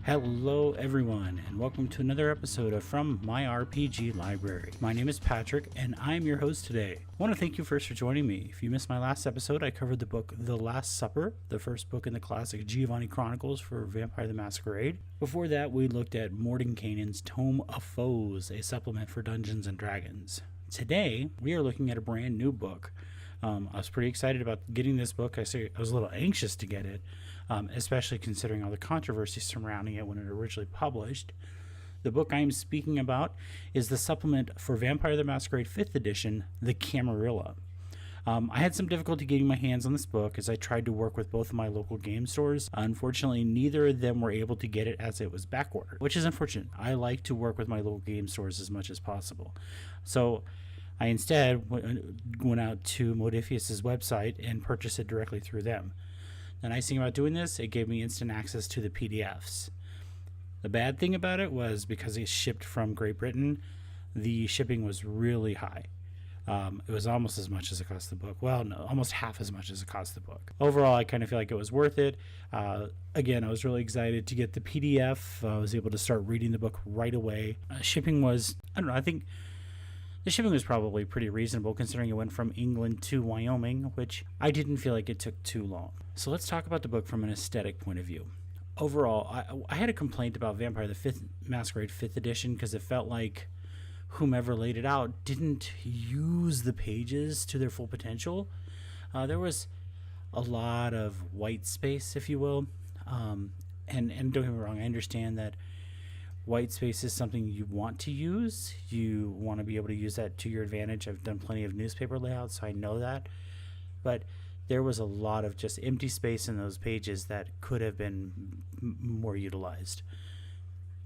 Hello everyone, and welcome to another episode of From My RPG Library. My name is Patrick, and I'm your host today. I want to thank you first for joining me. If you missed my last episode, I covered the book The Last Supper, the first book in the classic Giovanni Chronicles for Vampire the Masquerade. Before that, we looked at Mordenkainen's Tome of Foes, a supplement for Dungeons & Dragons. Today, we are looking at a brand new book. I was pretty excited about getting this book. I was a little anxious to get it, especially considering all the controversy surrounding it when it originally published. The book I am speaking about is the supplement for Vampire the Masquerade 5th edition, the Camarilla. I had some difficulty getting my hands on this book as I tried to work with both of my local game stores. Unfortunately, neither of them were able to get it as it was backordered, which is unfortunate. I like to work with my local game stores as much as possible. So I instead went out to Modifius's website and purchased it directly through them. The nice thing about doing this, it gave me instant access to the PDFs. The bad thing about it was because it shipped from Great Britain, the shipping was really high. It was almost as much as it cost the book. Well, no, almost half as much as it cost the book. Overall, I kind of feel like it was worth it. Again, I was really excited to get the PDF. I was able to start reading the book right away. Shipping was, I don't know, I think the shipping was probably pretty reasonable considering it went from England to Wyoming, which I didn't feel like it took too long. So let's talk about the book from an aesthetic point of view. Overall, I had a complaint about Vampire the Masquerade 5th edition because it felt like whomever laid it out didn't use the pages to their full potential. There was a lot of white space, if you will. And don't get me wrong, I understand that white space is something you want to use. You want to be able to use that to your advantage. I've done plenty of newspaper layouts, so I know that. But there was a lot of just empty space in those pages that could have been more utilized.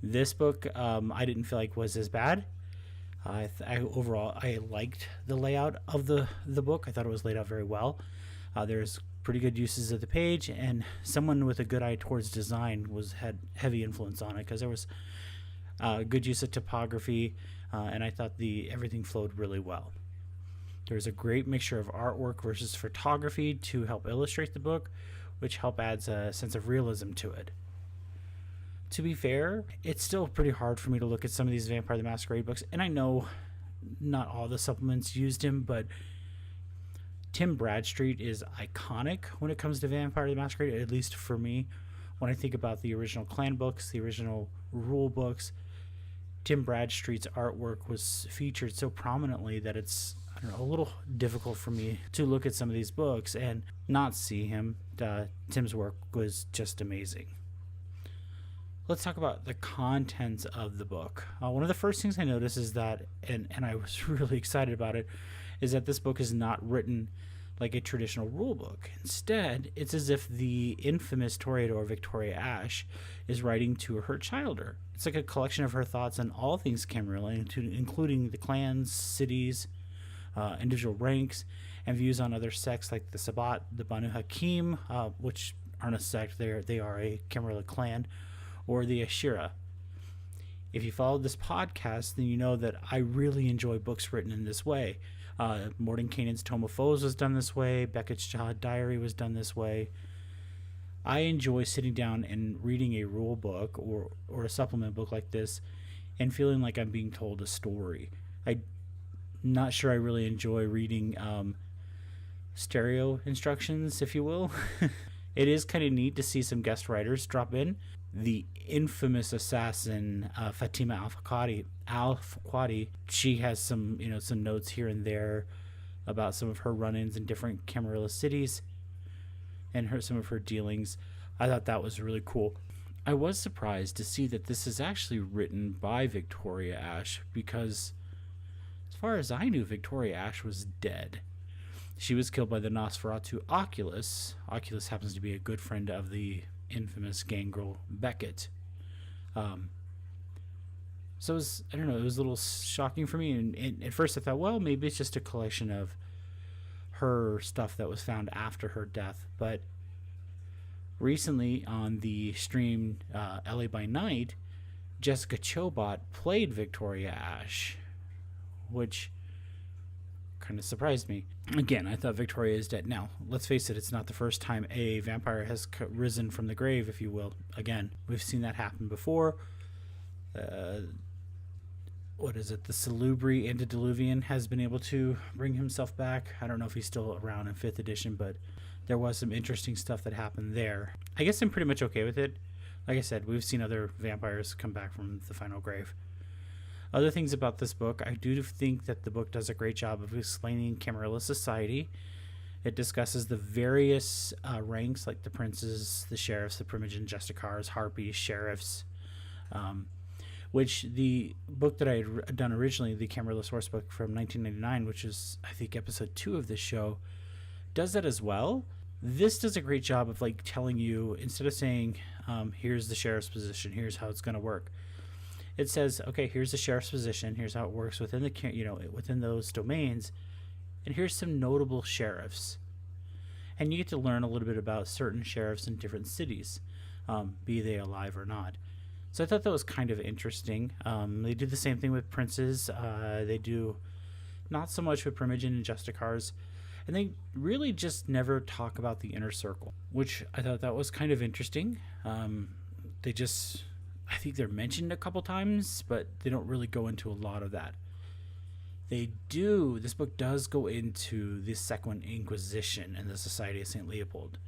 This book, I didn't feel like was as bad. Overall, I liked the layout of the book. I thought it was laid out very well. There's pretty good uses of the page, and someone with a good eye towards design had heavy influence on it because there was good use of typography, and I thought everything flowed really well. There's a great mixture of artwork versus photography to help illustrate the book, which adds a sense of realism to it. To be fair, it's still pretty hard for me to look at some of these Vampire the Masquerade books, and I know not all the supplements used him, but Tim Bradstreet is iconic when it comes to Vampire the Masquerade, at least for me. When I think about the original clan books, the original rule books, Tim Bradstreet's artwork was featured so prominently that it's, I don't know, a little difficult for me to look at some of these books and not see him. Tim's work was just amazing. Let's talk about the contents of the book. One of the first things I noticed is that, and I was really excited about it, is that this book is not written like a traditional rule book. Instead, it's as if the infamous Toreador Victoria Ash is writing to her childer. It's like a collection of her thoughts on all things Camarilla, including the clans, cities, individual ranks, and views on other sects like the Sabbat, the Banu Hakim, which aren't a sect, they are a Camarilla clan, or the Ashira. If you followed this podcast, then you know that I really enjoy books written in this way. Mordenkainen's Tome of Foes was done this way. Beckett's Child Diary was done this way. I enjoy sitting down and reading a rule book or a supplement book like this and feeling like I'm being told a story. I'm not sure I really enjoy reading stereo instructions, if you will. It is kind of neat to see some guest writers drop in. The infamous assassin Fatima Al-Faqadi, she has some notes here and there about some of her run-ins in different Camarilla cities and some of her dealings. I thought that was really cool. I was surprised to see that this is actually written by Victoria Ash because, as far as I knew, Victoria Ash was dead. She was killed by the Nosferatu Oculus. Oculus happens to be a good friend of the infamous gangrel Beckett. So it was a little shocking for me. And at first I thought, well, maybe it's just a collection of her stuff that was found after her death. But recently on the stream LA by Night, Jessica Chobot played Victoria Ash, which kind of surprised me. Again, I thought Victoria is dead. Now, let's face it, it's not the first time a vampire has risen from the grave, if you will. Again, we've seen that happen before. What is it? The Salubri Antediluvian has been able to bring himself back. I don't know if he's still around in 5th edition, but there was some interesting stuff that happened there. I guess I'm pretty much okay with it. Like I said, we've seen other vampires come back from the final grave. Other things about this book, I do think that the book does a great job of explaining Camarilla society. It discusses the various ranks, like the princes, the sheriffs, the primogen justicars, harpies, sheriffs, which the book that I had done originally, the Camarilla source book from 1999, which is, I think, episode 2 of this show, does that as well. This does a great job of like telling you, instead of saying, here's the sheriff's position, here's how it's going to work. It says, okay, here's the sheriff's position, here's how it works within the, within those domains, and here's some notable sheriffs. And you get to learn a little bit about certain sheriffs in different cities, be they alive or not. So I thought that was kind of interesting. They do the same thing with princes. They do not so much with primogen and justicars. And they really just never talk about the inner circle, which I thought that was kind of interesting. I think they're mentioned a couple times, but they don't really go into a lot of that. This book does go into the Second Inquisition and the Society of St. Leopold.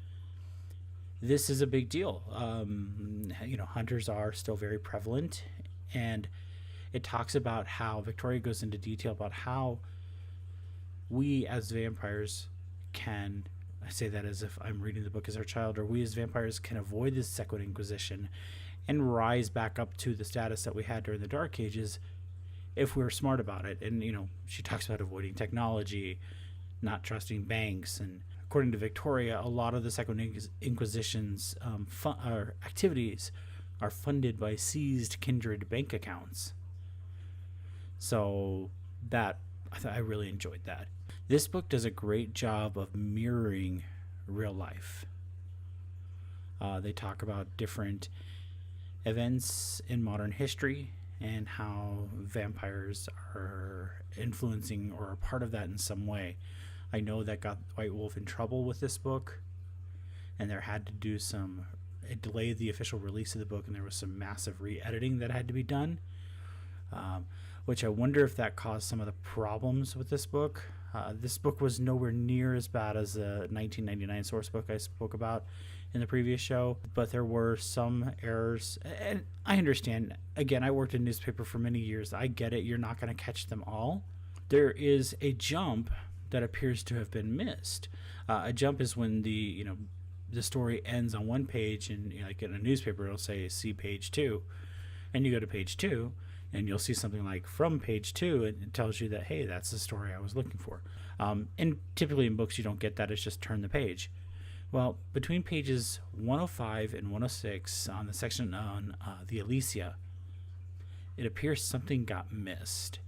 This is a big deal. Hunters are still very prevalent, and it talks about how Victoria goes into detail about how we as vampires can, I say that as if I'm reading the book as our child, or we as vampires can avoid this Second Inquisition and rise back up to the status that we had during the Dark Ages if we're smart about it. And, she talks about avoiding technology, not trusting banks. And according to Victoria, a lot of the Second Inquisition's activities are funded by seized kindred bank accounts. So I really enjoyed that. This book does a great job of mirroring real life. They talk about different events in modern history and how vampires are influencing or a part of that in some way. I know that got White Wolf in trouble with this book, and there had to do it delayed the official release of the book, and there was some massive re-editing that had to be done, which I wonder if that caused some of the problems with this book. This book was nowhere near as bad as the 1999 source book I spoke about in the previous show, but there were some errors, and I understand. Again, I worked in newspaper for many years. I get it. You're not going to catch them all. There is a jump that appears to have been missed. A jump is when the story ends on one page, and like in a newspaper it'll say see page 2, and you go to page 2 and you'll see something like from page 2, and it tells you that, hey, that's the story I was looking for. And typically in books you don't get that. It's just turn the page. Well, between pages 105 and 106 on the section on the Elysia, it appears something got missed.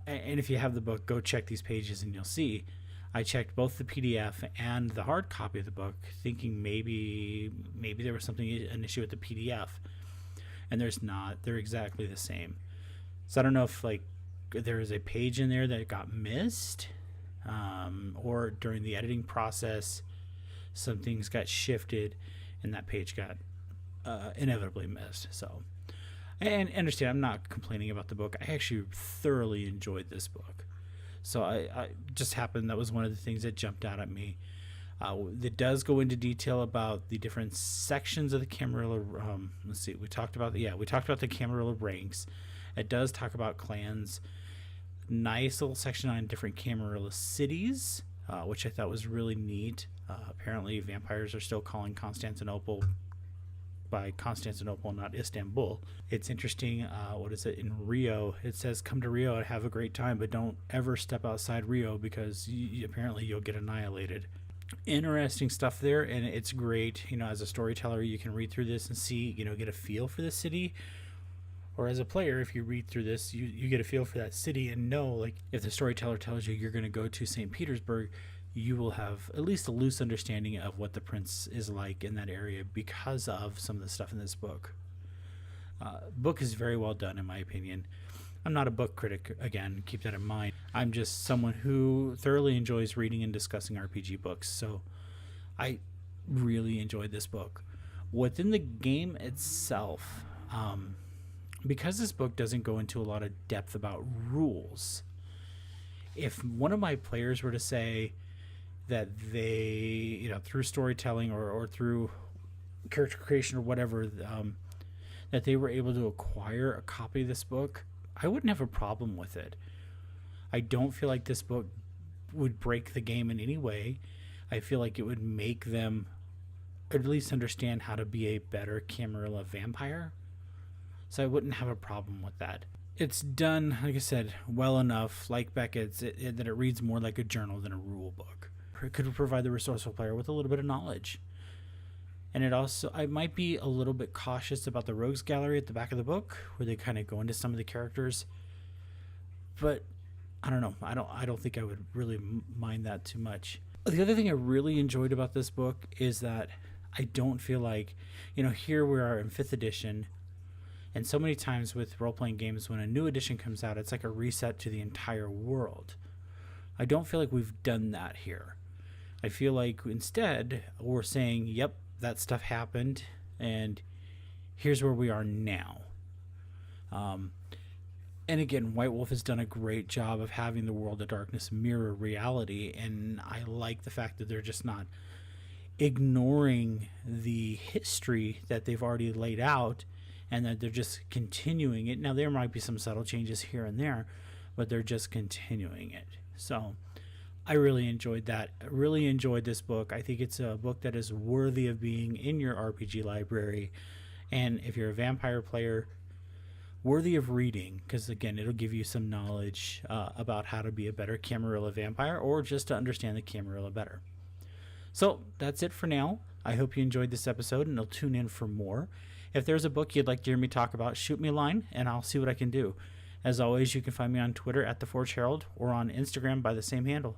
And if you have the book, go check these pages and you'll see. I checked both the PDF and the hard copy of the book, thinking maybe there was an issue with the PDF, and there's not. They're exactly the same. So I don't know if there is a page in there that got missed, or during the editing process, some things got shifted, and that page got inevitably missed. So. And understand, I'm not complaining about the book. I actually thoroughly enjoyed this book. So I just happened, that was one of the things that jumped out at me. It does go into detail about the different sections of the Camarilla. Let's see, we talked about the Camarilla ranks. It does talk about clans. Nice little section on different Camarilla cities, which I thought was really neat. Apparently, vampires are still calling Constantinople by Constantinople, not Istanbul. It's interesting. In Rio, it says come to Rio and have a great time, but don't ever step outside Rio because apparently you'll get annihilated. Interesting stuff there, and it's great. As a storyteller, you can read through this and see, get a feel for the city. Or as a player, if you read through this, you get a feel for that city and know, if the storyteller tells you you're going to go to St. Petersburg, you will have at least a loose understanding of what the prince is like in that area because of some of the stuff in this book. Book is very well done, in my opinion. I'm not a book critic, again, keep that in mind. I'm just someone who thoroughly enjoys reading and discussing RPG books, so I really enjoyed this book. Within the game itself, because this book doesn't go into a lot of depth about rules, if one of my players were to say that they, through storytelling or through character creation or whatever, that they were able to acquire a copy of this book, I wouldn't have a problem with it. I don't feel like this book would break the game in any way. I feel like it would make them at least understand how to be a better Camarilla vampire. So I wouldn't have a problem with that. It's done, like I said, well enough, like Beckett's, that it reads more like a journal than a rule book. It could provide the resourceful player with a little bit of knowledge. And I might be a little bit cautious about the rogues gallery at the back of the book, where they kind of go into some of the characters. But I don't know. I don't think I would really mind that too much. The other thing I really enjoyed about this book is that I don't feel like, here we are in 5th edition, and so many times with role-playing games, when a new edition comes out, it's like a reset to the entire world. I don't feel like we've done that here. I feel like instead we're saying, yep, that stuff happened, and here's where we are now. And again, White Wolf has done a great job of having the World of Darkness mirror reality, and I like the fact that they're just not ignoring the history that they've already laid out, and that they're just continuing it. Now, there might be some subtle changes here and there, but they're just continuing it. So I really enjoyed that. I really enjoyed this book. I think it's a book that is worthy of being in your RPG library. And if you're a vampire player, worthy of reading, because again, it'll give you some knowledge about how to be a better Camarilla vampire, or just to understand the Camarilla better. So that's it for now. I hope you enjoyed this episode, and you'll tune in for more. If there's a book you'd like to hear me talk about, shoot me a line, and I'll see what I can do. As always, you can find me on Twitter at The Forge Herald, or on Instagram by the same handle.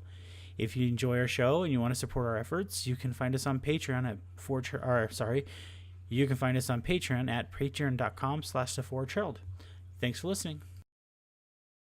If you enjoy our show and you want to support our efforts, you can find us on Patreon at you can find us on Patreon at patreon.com/theforgeherald. Thanks for listening.